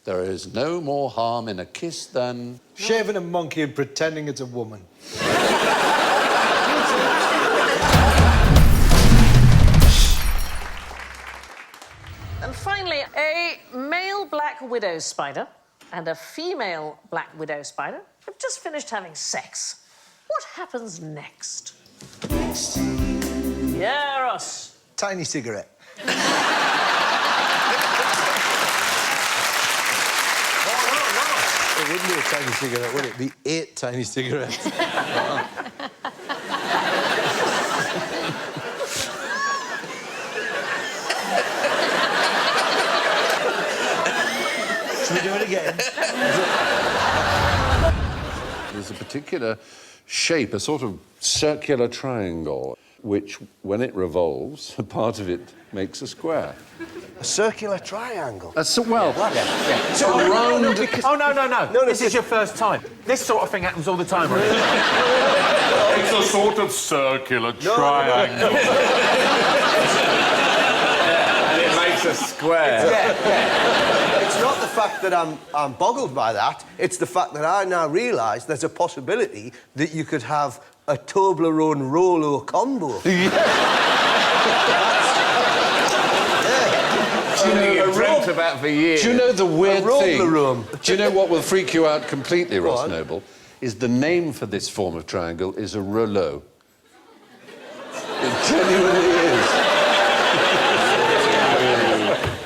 There is no more harm in a kiss than... Shaving a monkey and pretending it's a woman. And finally, a male black widow spider and a female black widow spider have just finished having sex. What happens next? Yeah, Ross. Tiny cigarette. It wouldn't be a tiny cigarette, would it? It'd be 8 tiny cigarettes. Should we do it again? There's a particular shape, a sort of circular triangle, which, when it revolves, a part of it makes a square. A circular triangle? Well, Yeah. so round... Oh, no. This is your first time. This sort of thing happens all the time, right? It's a sort of circular triangle. And it makes a square. It's not the fact that I'm boggled by that. It's the fact that I now realise there's a possibility that you could have a Toblerone Rolo combo. You've dreamt about for years. Do you know the weird thing? Toblerone. Do you know what will freak you out completely, Ross Noble? Is the name for this form of triangle is a rouleau. It genuinely is.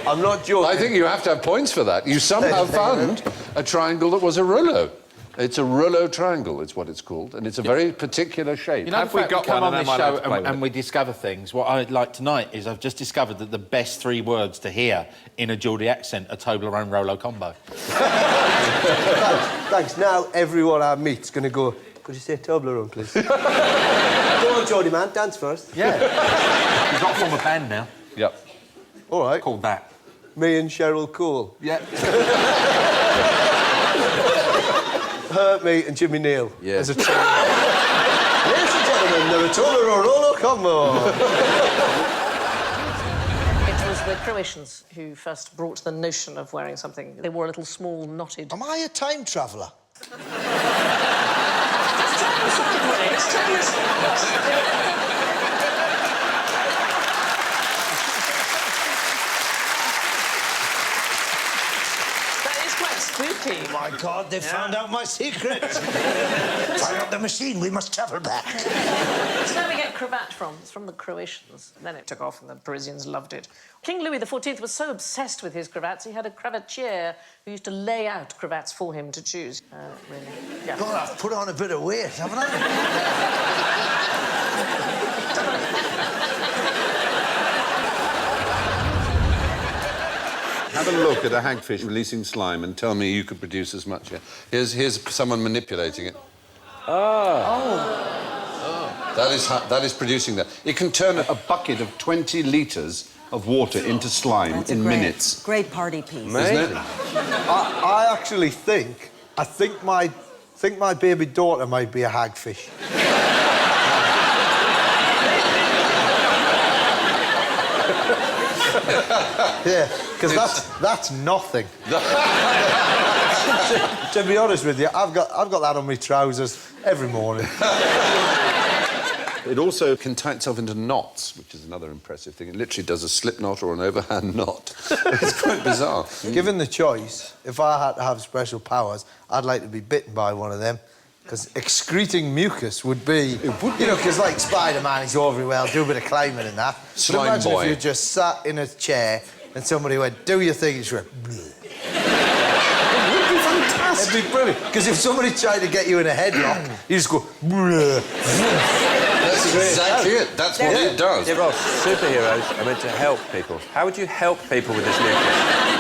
I'm not joking. I think you have to have points for that. You somehow found a triangle that was a rouleau. It's a rouleau triangle, it's what it's called, and it's a very particular shape. You know, if we come on this show and we discover things, what I'd like tonight is I've just discovered that the best 3 words to hear in a Geordie accent are Toblerone Rolo combo. Thanks. Now everyone I meet's going to go, could you say Toblerone, please? Go on, Geordie man, dance first. Yeah. You've got to form a band now. Yep. All right. Called that. Me and Cheryl Cole. Yeah. Her, me and Jimmy Neal. Yeah. As a team. Ladies and gentlemen, the Toblerone Rolo combo. It was the Croatians who first brought the notion of wearing something. They wore a little small knotted... Am I a time traveller? Just tell me sideways, tell me sideways. Spooky. Oh, my God, they found out my secret. Fire up the machine, we must travel back. It's where we get cravat from. It's from the Croatians. Then it took off and the Parisians loved it. King Louis XIV was so obsessed with his cravats, he had a cravatier who used to lay out cravats for him to choose. Really. Yeah. God, I've put on a bit of weight, haven't I? Have a look at a hagfish releasing slime and tell me you could produce as much here. Here's someone manipulating it. That is producing that. It can turn a bucket of 20 litres of water into slime in minutes. Great party piece. Isn't it? I actually think my baby daughter might be a hagfish. Yeah, because that's nothing. to be honest with you, I've got that on my trousers every morning. It also can tie itself into knots, which is another impressive thing. It literally does a slip knot or an overhand knot. It's quite bizarre. Given the choice, if I had to have special powers, I'd like to be bitten by one of them. Because excreting mucus would be... You know, because, like, Spider-Man, he's all very well, do a bit of climbing and that. Slime but imagine boy. if you just sat in a chair and somebody went, do your thing, and you went... Bleh. It would be fantastic. It'd be brilliant. Because if somebody tried to get you in a headlock, you just go... Bleh. That's exactly it. That's what it does. Yeah, Ross, superheroes are meant to help people. How would you help people with this mucus?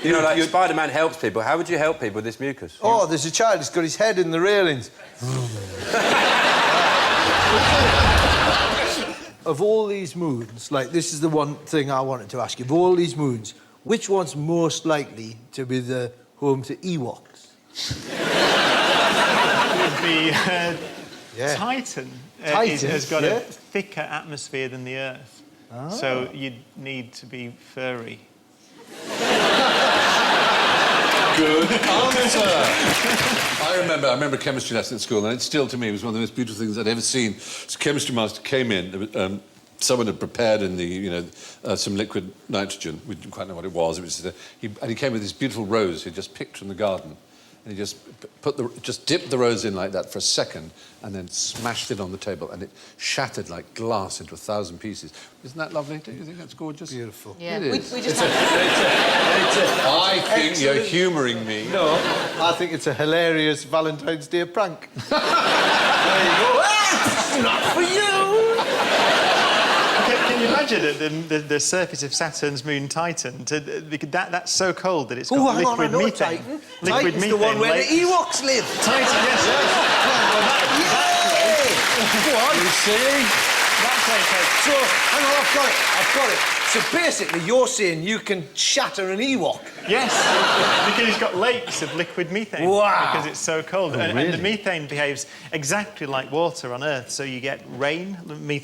You know, like Spider-Man helps people. How would you help people with this mucus? Oh, there's a child who's got his head in the railings. Of all these moons, like, this is the one thing I wanted to ask you. Of all these moons, which one's most likely to be the home to Ewoks? Would be Titan. Titan Has got a thicker atmosphere than the Earth. Oh. So you'd need to be furry. Good answer. I remember a chemistry lesson at school, and it still, to me, was one of the most beautiful things I'd ever seen. So chemistry master came in. Someone had prepared in the, some liquid nitrogen. We didn't quite know what it was. It was and he came with this beautiful rose he'd just picked from the garden, and he just dipped the rose in like that for a second, and then smashed it on the table, and it shattered like glass into 1,000 pieces. Isn't that lovely? Don't you think that's gorgeous? Beautiful. Yeah, it is. we just I think you're humouring me. No, I think it's a hilarious Valentine's Day prank. There you go. Ah, not for you! Can you imagine the surface of Saturn's moon Titan? That's so cold that it's got Oh, hang on, I liquid know methane. Titan. Liquid Titan's methane. the one where lakes. the Ewoks live. Titan, yes. Go on. You see? That's like So, hang on, I've got it. So basically, you're saying you can shatter an Ewok? yes, because it's got lakes of liquid methane. Wow. Because it's so cold. And the methane behaves exactly like water on Earth. So you get rain, you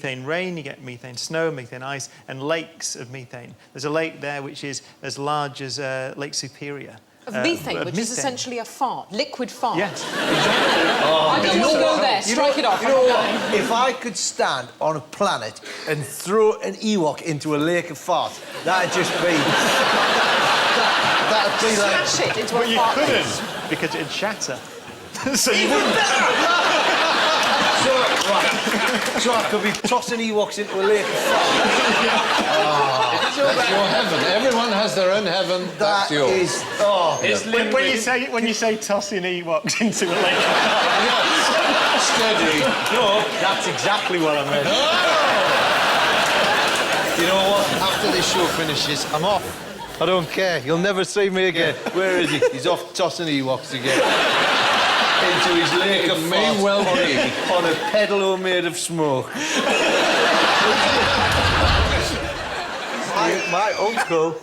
get methane snow, methane ice, and lakes of methane. There's a lake there which is as large as Lake Superior. Of methane, which is essentially a fart, liquid fart. Yes. I don't want to go there. Strike it off. You know what? If I could stand on a planet and throw an Ewok into a lake of fart, that'd just be... that'd be like... Smash it into a But you fart. couldn't, because it'd shatter. So you wouldn't. So I could be tossing Ewoks into a lake of fart. That's your heaven. Everyone has their own heaven. That's yours. Is... Oh. When you say tossing Ewoks into a lake, Steady. No, that's exactly what I meant. You know what? After this show finishes, I'm off. I don't care. You'll never see me again. Where is he? He's off tossing Ewoks again. Into his lake of may well be. on a pedalo made of smoke. my uncle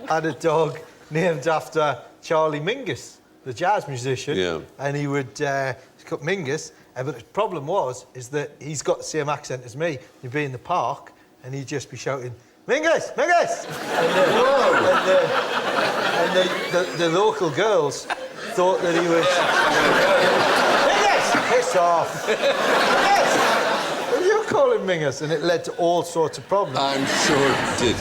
had a dog named after Charlie Mingus, the jazz musician. Yeah. And he would cut Mingus. But the problem is that he's got the same accent as me. He'd be in the park and he'd just be shouting, Mingus, Mingus! And the local girls thought that he was... Mingus! Piss off! Mingus! What do you call him Mingus? And it led to all sorts of problems. I'm sure it did.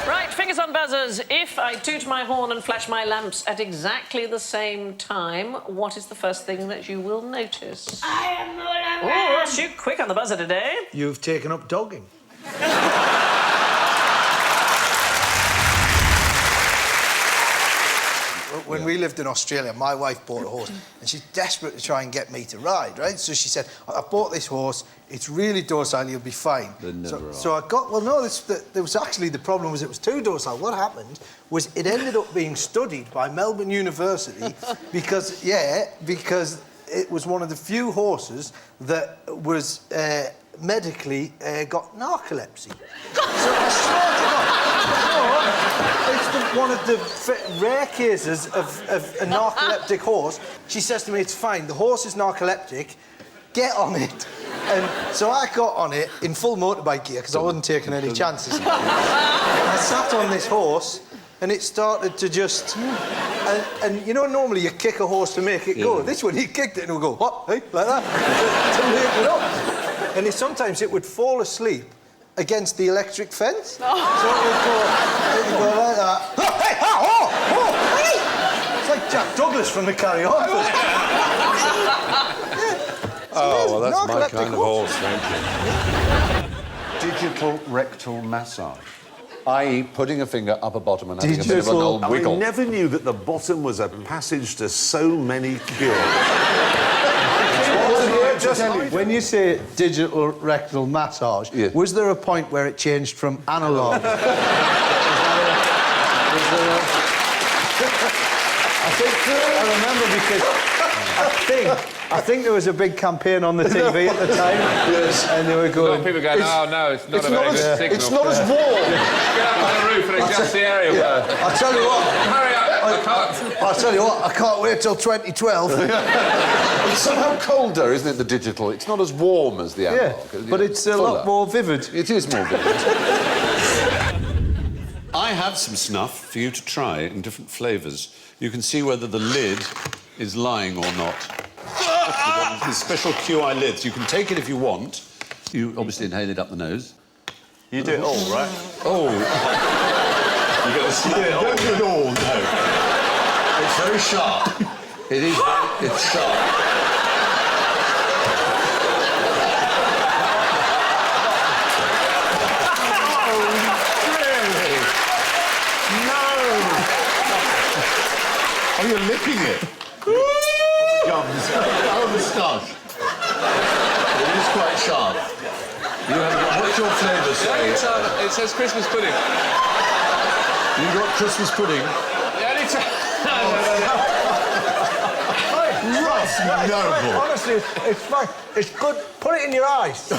Right, fingers on buzzers. If I toot my horn and flash my lamps at exactly the same time, what is the first thing that you will notice? I am no longer. Oh, that's you quick on the buzzer today. You've taken up dogging. When we lived in Australia, my wife bought a horse, and she's desperate to try and get me to ride, right? So she said, I bought this horse, it's really docile, you'll be fine. So I got, well, no, there was actually, the problem was it was too docile. What happened was it ended up being studied by Melbourne University because it was one of the few horses that was medically got narcolepsy. So I swear to God, it's one of the rare cases of a narcoleptic horse. She says to me, it's fine, the horse is narcoleptic, get on it. And so I got on it in full motorbike gear, because I wasn't taking any chances. And I sat on this horse, and it started to just... And you know, normally you kick a horse to make it go. This one, he kicked it and it would go, what? Hey? Like that. To make it up. And sometimes it would fall asleep against the electric fence. So it would go like that. Oh, hey! Oh! Hey! It's like Jack Douglas from the Carry On. Oh, well, that's my kind of horse, thank you. Digital rectal massage. I.e. putting a finger up a bottom and having a bit of an old wiggle. I never knew that the bottom was a passage to so many cures. When you say digital rectal massage, was there a point where it changed from analogue? I remember because I think there was a big campaign on the TV at the time. Yes. And they were going... People going, oh, no, it's not a very good signal. It's not as warm. Get up on the roof and adjust the area. Yeah. I'll tell you what. Hurry up. I'll tell you what, I can't wait till 2012. It's somehow colder, isn't it, the digital? It's not as warm as the analog. Yeah, but it's a lot more vivid. It is more vivid. I have some snuff for you to try in different flavours. You can see whether the lid is lying or not. These special QI lids. You can take it if you want. You obviously inhale it up the nose. You do it all, right? Oh. You got to see it all. Don't do it all, no. It's very sharp. It is. It's sharp. Oh, you're licking it. Gums. Oh, moustache. It is quite sharp. You have, what's your flavour say? It says Christmas pudding. You got Christmas pudding? Ross Noble. Honestly, it's fine. It's good. Put it in your eyes.